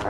Hey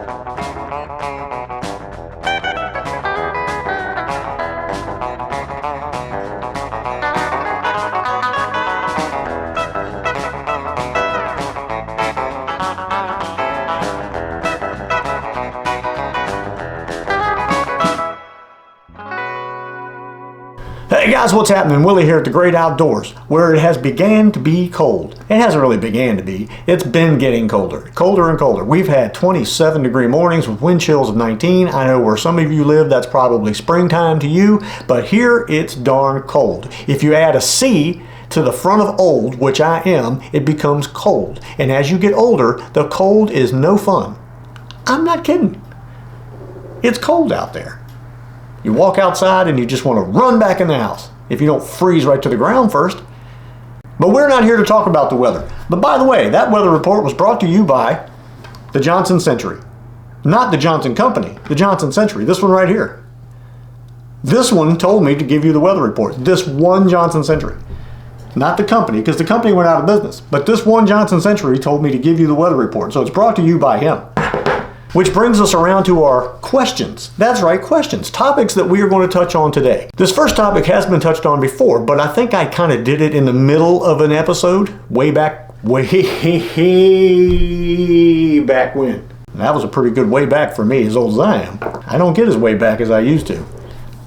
guys, what's happening? Willie here at the Great Outdoors, where it has began to be cold. It hasn't really began to be. It's been getting colder and colder. We've had 27-degree mornings with wind chills of 19. I know where some of you live, that's probably springtime to you, but here it's darn cold. If you add a C to the front of old, which I am, it becomes cold. And as you get older, the cold is no fun. I'm not kidding. It's cold out there. You walk outside and you just want to run back in the house if you don't freeze right to the ground first. But we're not here to talk about the weather. But by the way, that weather report was brought to you by the Johnson Century. Not the Johnson Company, the Johnson Century. This one right here. This one told me to give you the weather report. This one Johnson Century. Not the company, because the company went out of business. But this one Johnson Century told me to give you the weather report. So it's brought to you by him. Which brings us around to our questions. That's right, questions. Topics that we are going to touch on today. This first topic has been touched on before, but I think I kind of did it in the middle of an episode, way back when. That was a pretty good way back for me, as old as I am. I don't get as way back as I used to.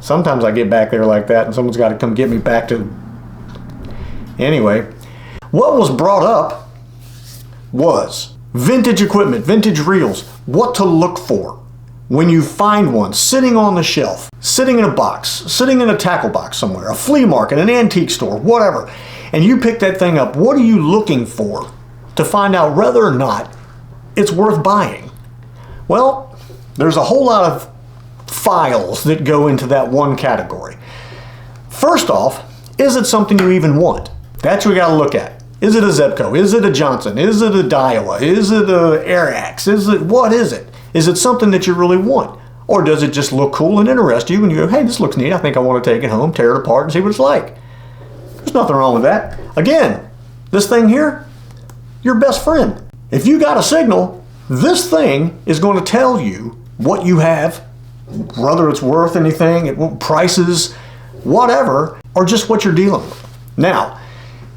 Sometimes I get back there like that and someone's got to come get me back to... Anyway, what was brought up was vintage equipment, vintage reels, what to look for when you find one sitting on the shelf, sitting in a box, sitting in a tackle box somewhere, a flea market, an antique store, whatever, and you pick that thing up. What are you looking for to find out whether or not it's worth buying? Well, there's a whole lot of files that go into that one category. First off, is it something you even want? That's what we got to look at. Is it a Zebco? Is it a Johnson? Is it a Daiwa? Is it a Airax? What is it? Is it something that you really want? Or does it just look cool and interest you and you go, hey, this looks neat, I think I want to take it home, tear it apart and see what it's like. There's nothing wrong with that. Again, this thing here, your best friend. If you got a signal, this thing is going to tell you what you have, whether it's worth anything, prices, whatever, or just what you're dealing with. Now,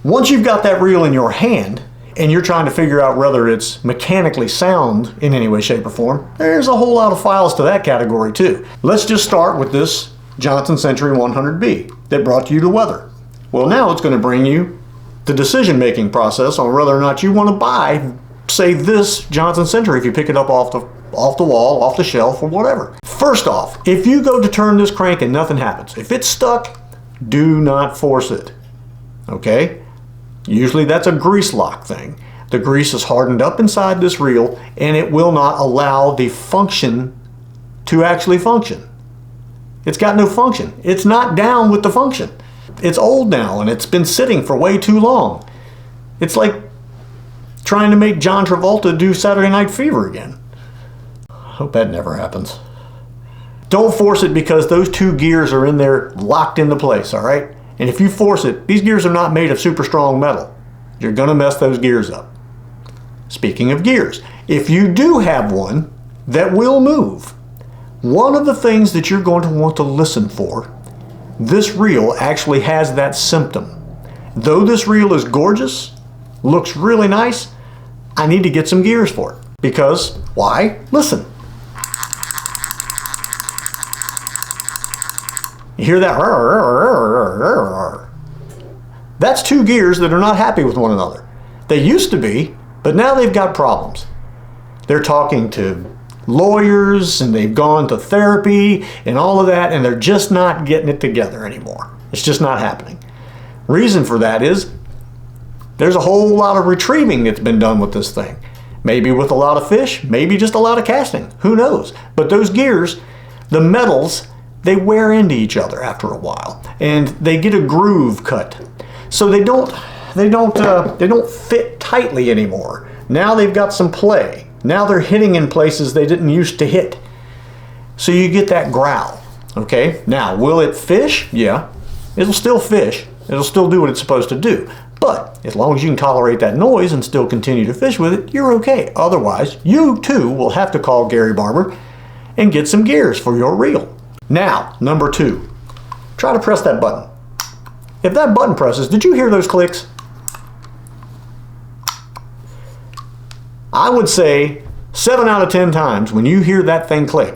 once you've got that reel in your hand and you're trying to figure out whether it's mechanically sound in any way, shape, or form, there's a whole lot of files to that category too. Let's just start with this Johnson Century 100B that brought you the weather. Well, now it's going to bring you the decision-making process on whether or not you want to buy, say, this Johnson Century if you pick it up off the wall, off the shelf, or whatever. First off, if you go to turn this crank and nothing happens, if it's stuck, do not force it. Okay? Usually that's a grease lock thing. The grease is hardened up inside this reel and it will not allow the function to actually function. It's got no function. It's not down with the function. It's old now and it's been sitting for way too long. It's like trying to make John Travolta do Saturday Night Fever again. I hope that never happens. Don't force it because those two gears are in there locked into place, all right? And if you force it, these gears are not made of super strong metal. You're going to mess those gears up. Speaking of gears, if you do have one that will move, one of the things that you're going to want to listen for, this reel actually has that symptom. Though this reel is gorgeous, looks really nice, I need to get some gears for it. Because, why? Listen. You hear that? That's two gears that are not happy with one another. They used to be, but now they've got problems. They're talking to lawyers and they've gone to therapy and all of that, and they're just not getting it together anymore. It's just not happening. Reason for that is there's a whole lot of retrieving that's been done with this thing. Maybe with a lot of fish, maybe just a lot of casting. Who knows? But those gears, the metals, they wear into each other after a while, and they get a groove cut, so they don't fit tightly anymore. Now they've got some play. Now they're hitting in places they didn't used to hit, so you get that growl. Okay. Now, will it fish? Yeah, it'll still fish. It'll still do what it's supposed to do. But as long as you can tolerate that noise and still continue to fish with it, you're okay. Otherwise, you too will have to call Gary Barber and get some gears for your reel. Now, number 2, try to press that button. If that button presses, did you hear those clicks? I would say 7 out of 10 times when you hear that thing click,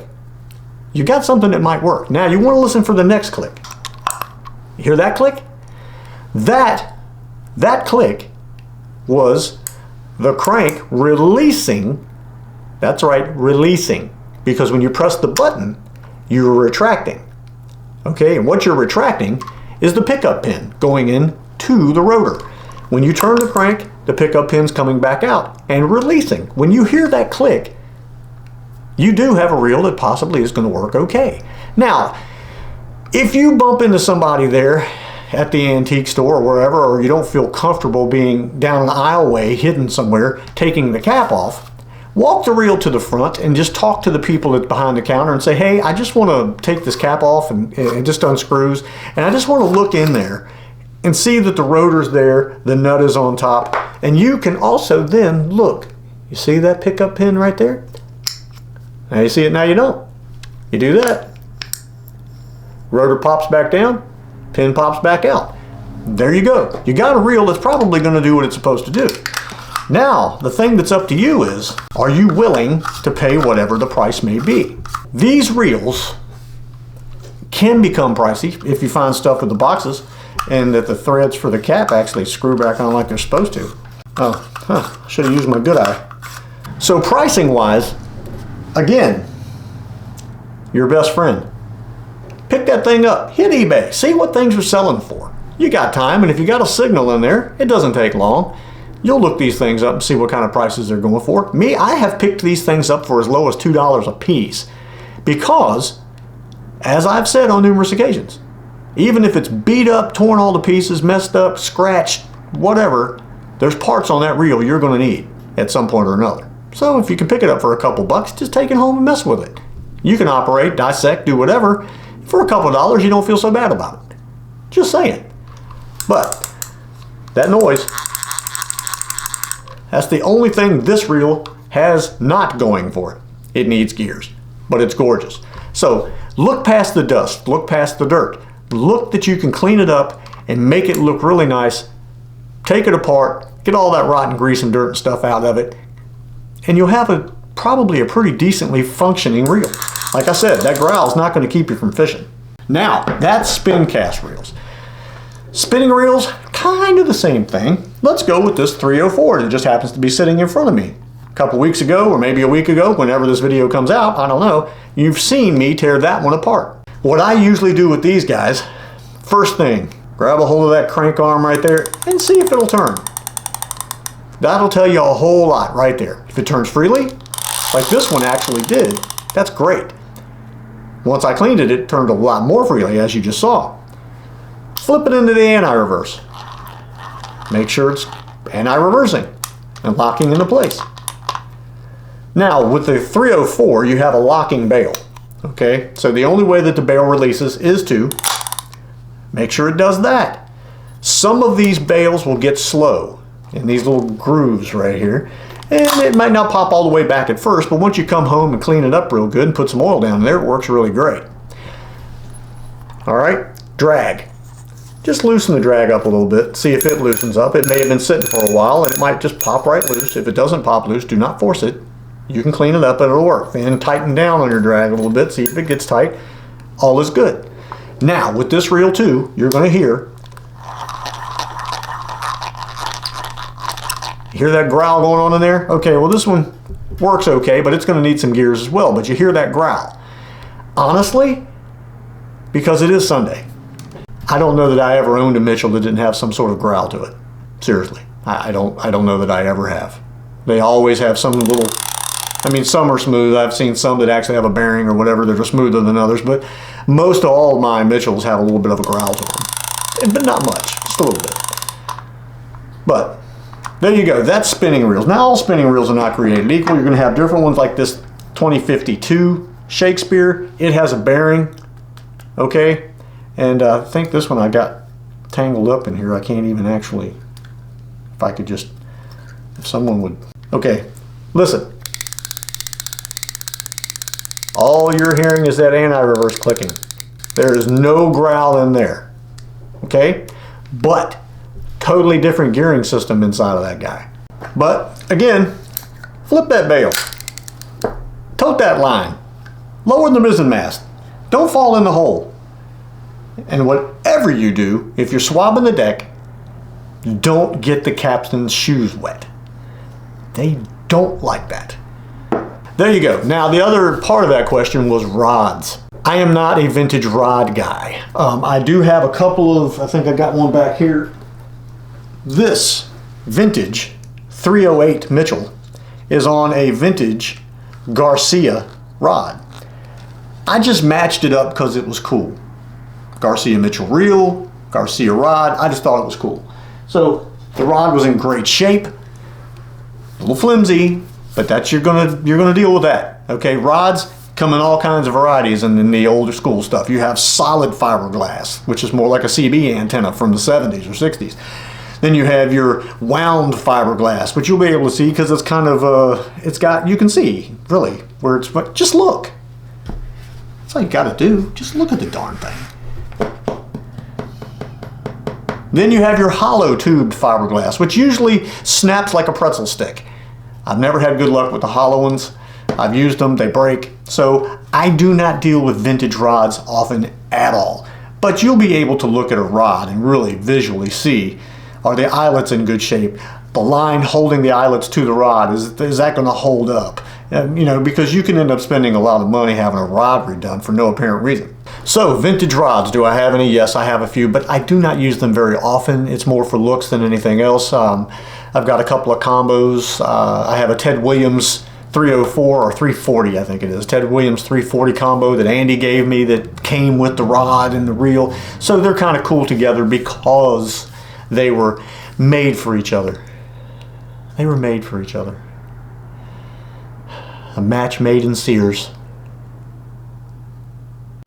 you got something that might work. Now you want to listen for the next click. You hear that click? That click was the crank releasing. That's right, releasing. Because when you press the button, you're retracting. Okay, and what you're retracting is the pickup pin going in to the rotor. When you turn the crank, the pickup pin's coming back out and releasing. When you hear that click, you do have a reel that possibly is going to work okay. Now, if you bump into somebody there at the antique store or wherever, or you don't feel comfortable being down an aisleway hidden somewhere, taking the cap off, walk the reel to the front and just talk to the people that's behind the counter and say, hey, I just want to take this cap off and it just unscrews, and I just want to look in there and see that the rotor's there, the nut is on top, and you can also then look. You see that pickup pin right there? Now you see it, now you don't. You do that. Rotor pops back down, pin pops back out. There you go. You got a reel that's probably going to do what it's supposed to do. Now, the thing that's up to you is, are you willing to pay whatever the price may be? These reels can become pricey if you find stuff with the boxes and that the threads for the cap actually screw back on like they're supposed to. Oh, should have used my good eye. So pricing wise, again, your best friend. Pick that thing up, hit eBay, see what things are selling for. You got time, and if you got a signal in there, it doesn't take long. You'll look these things up and see what kind of prices they're going for. Me, I have picked these things up for as low as $2 a piece because, as I've said on numerous occasions, even if it's beat up, torn all to pieces, messed up, scratched, whatever, there's parts on that reel you're going to need at some point or another. So if you can pick it up for a couple bucks, just take it home and mess with it. You can operate, dissect, do whatever. For a couple of dollars, you don't feel so bad about it. Just saying. But that noise, that's the only thing this reel has not going for it. It needs gears, but it's gorgeous. So look past the dust, look past the dirt. Look that you can clean it up and make it look really nice. Take it apart, get all that rotten grease and dirt and stuff out of it, and you'll have probably a pretty decently functioning reel. Like I said, that growl is not going to keep you from fishing. Now, that's spin cast reels. Spinning reels, kind of the same thing. Let's go with this 304 that just happens to be sitting in front of me. A couple weeks ago, or maybe a week ago, whenever this video comes out, I don't know, you've seen me tear that one apart. What I usually do with these guys, first thing, grab a hold of that crank arm right there and see if it'll turn. That'll tell you a whole lot right there. If it turns freely, like this one actually did, that's great. Once I cleaned it, it turned a lot more freely, as you just saw. Flip it into the anti-reverse. Make sure it's anti-reversing and locking into place. Now, with the 304, you have a locking bail. Okay, so the only way that the bail releases is to make sure it does that. Some of these bails will get slow in these little grooves right here, and it might not pop all the way back at first, but once you come home and clean it up real good and put some oil down there, it works really great. All right, drag. Just loosen the drag up a little bit, see if it loosens up. It may have been sitting for a while and it might just pop right loose. If it doesn't pop loose, do not force it. You can clean it up and it'll work. Then tighten down on your drag a little bit, see if it gets tight. All is good. Now, with this reel too, you're going to hear that growl going on in there? Okay, well this one works okay, but it's going to need some gears as well. But you hear that growl. Honestly, because it is Sunday, I don't know that I ever owned a Mitchell that didn't have some sort of growl to it. Seriously, I don't know that I ever have. They always have some little, I mean, some are smooth. I've seen some that actually have a bearing or whatever that are smoother than others, but most of all my Mitchells have a little bit of a growl to them. But not much, just a little bit. But there you go, that's spinning reels. Now all spinning reels are not created equal. You're going to have different ones like this 2052 Shakespeare. It has a bearing, okay? And I think this one I got tangled up in here. I can't even actually I could just, if someone would, okay, listen. All you're hearing is that anti-reverse clicking. There is no growl in there, okay? But totally different gearing system inside of that guy. But again, flip that bail, tote that line, lower the mizzen mast, don't fall in the hole. And whatever you do, if you're swabbing the deck, don't get the captain's shoes wet. They don't like that. There you go. Now the other part of that question was rods. I am not a vintage rod guy. I do have a couple of, I think I got one back here. This vintage 308 Mitchell is on a vintage Garcia rod. I just matched it up because it was cool. Garcia Mitchell reel, Garcia rod, I just thought it was cool. So the rod was in great shape, a little flimsy, but that's you're gonna deal with that. Okay, rods come in all kinds of varieties, and in the older school stuff you have solid fiberglass, which is more like a CB antenna from the 70s or 60s. Then you have your wound fiberglass, which you'll be able to see because it's kind of it's got, you can see really where it's, but just look. That's all you got to do. Just look at the darn thing. Then you have your hollow tubed fiberglass, which usually snaps like a pretzel stick. I've never had good luck with the hollow ones. I've used them, they break. So I do not deal with vintage rods often at all. But you'll be able to look at a rod and really visually see, are the eyelets in good shape? The line holding the eyelets to the rod, is that going to hold up? You know, because you can end up spending a lot of money having a rod redone for no apparent reason. So vintage rods, do I have any? Yes, I have a few, but I do not use them very often. It's more for looks than anything else. I've got a couple of combos. I have a Ted Williams 304 or 340, I think it is. Ted Williams 340 combo that Andy gave me that came with the rod and the reel. So they're kind of cool together because they were made for each other. They were made for each other. A match made in Sears.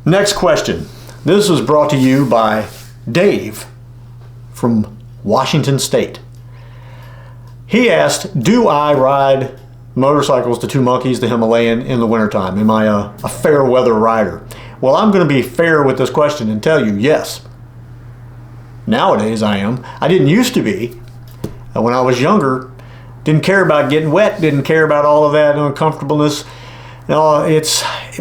Next question. This was brought to you by Dave from Washington State. He asked, do I ride motorcycles, the Two Monkeys, the Himalayan, in the wintertime? Am I a fair weather rider? Well, I'm going to be fair with this question and tell you yes. Nowadays I am. I didn't used to be. When I was younger, didn't care about getting wet, didn't care about all of that uncomfortableness. No,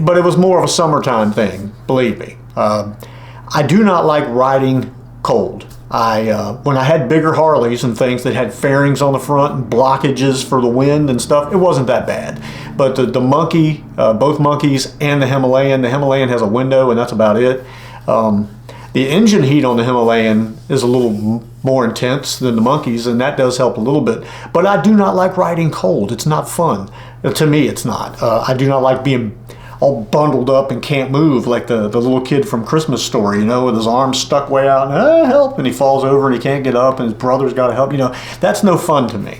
but it was more of a summertime thing, believe me. I do not like riding cold. When I had bigger Harleys and things that had fairings on the front and blockages for the wind and stuff, it wasn't that bad. But the monkey, both monkeys and the Himalayan has a window and that's about it. The engine heat on the Himalayan is a little more intense than the monkeys, and that does help a little bit. But I do not like riding cold. It's not fun. To me, it's not. I do not like being all bundled up and can't move like the little kid from Christmas Story, you know, with his arms stuck way out and help, and he falls over and he can't get up and his brother's got to help. You know, that's no fun to me.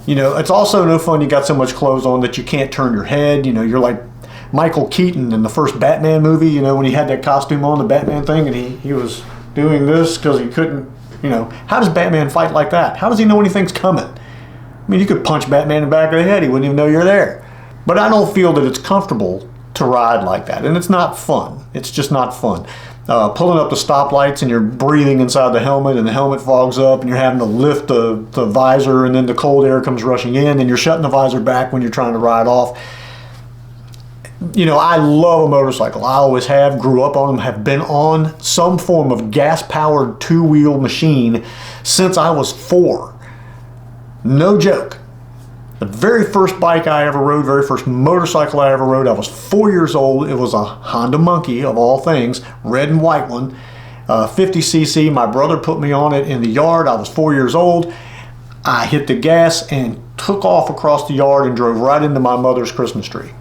You know, it's also no fun. You got so much clothes on that you can't turn your head. You know, you're like Michael Keaton in the first Batman movie, you know, when he had that costume on, the Batman thing, and he was doing this because he couldn't, you know. How does Batman fight like that? How does he know anything's coming? I mean, you could punch Batman in the back of the head, he wouldn't even know you're there. But I don't feel that it's comfortable to ride like that, and it's not fun. It's just not fun. Pulling up the stoplights and you're breathing inside the helmet and the helmet fogs up and you're having to lift the visor and then the cold air comes rushing in and you're shutting the visor back when you're trying to ride off. You know, I love a motorcycle. I always have, grew up on them, have been on some form of gas-powered two-wheel machine since I was 4. No joke. The very first bike I ever rode, very first motorcycle I ever rode, I was 4 years old. It was a Honda Monkey, of all things, red and white one, 50cc. My brother put me on it in the yard. I was 4 years old. I hit the gas and took off across the yard and drove right into my mother's Christmas tree.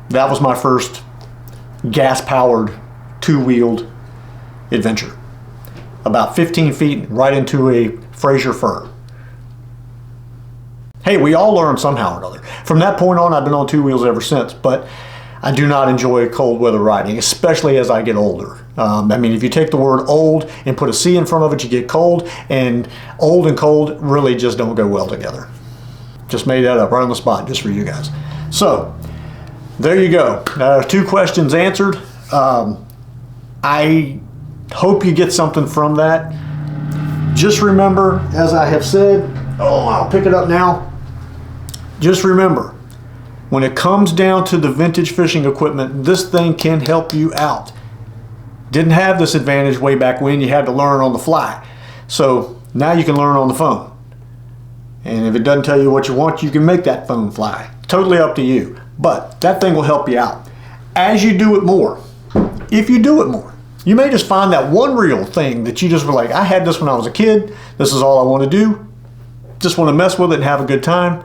That was my first gas-powered, two-wheeled adventure. About 15 feet right into a Fraser fir. Hey, we all learn somehow or another. From that point on, I've been on two wheels ever since. But I do not enjoy cold weather riding, especially as I get older. I mean, if you take the word old and put a C in front of it, you get cold, and old and cold really just don't go well together. Just made that up right on the spot just for you guys. So, there you go. 2 questions answered. I hope you get something from that. Just remember, as I have said, I'll pick it up now. Just remember, when it comes down to the vintage fishing equipment, this thing can help you out. Didn't have this advantage way back when. You had to learn on the fly. So now you can learn on the phone. And if it doesn't tell you what you want, you can make that phone fly. Totally up to you. But that thing will help you out. As you do it more, if you do it more, you may just find that one real thing that you just were like, I had this when I was a kid. This is all I want to do. Just want to mess with it and have a good time.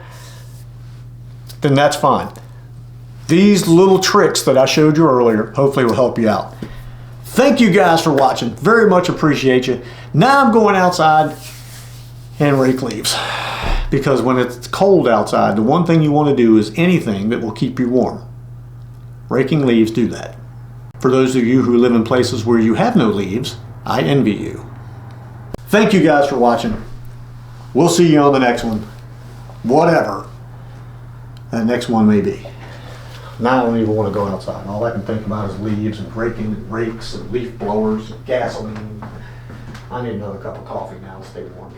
Then that's fine. These little tricks that I showed you earlier hopefully will help you out. Thank you guys for watching. Very much appreciate you. Now I'm going outside and rake leaves. Because when it's cold outside, the one thing you want to do is anything that will keep you warm. Raking leaves do that. For those of you who live in places where you have no leaves, I envy you. Thank you guys for watching. We'll see you on the next one. Whatever that next one may be. Now I don't even want to go outside. All I can think about is leaves and rakes and leaf blowers and gasoline. I need another cup of coffee now to stay warm.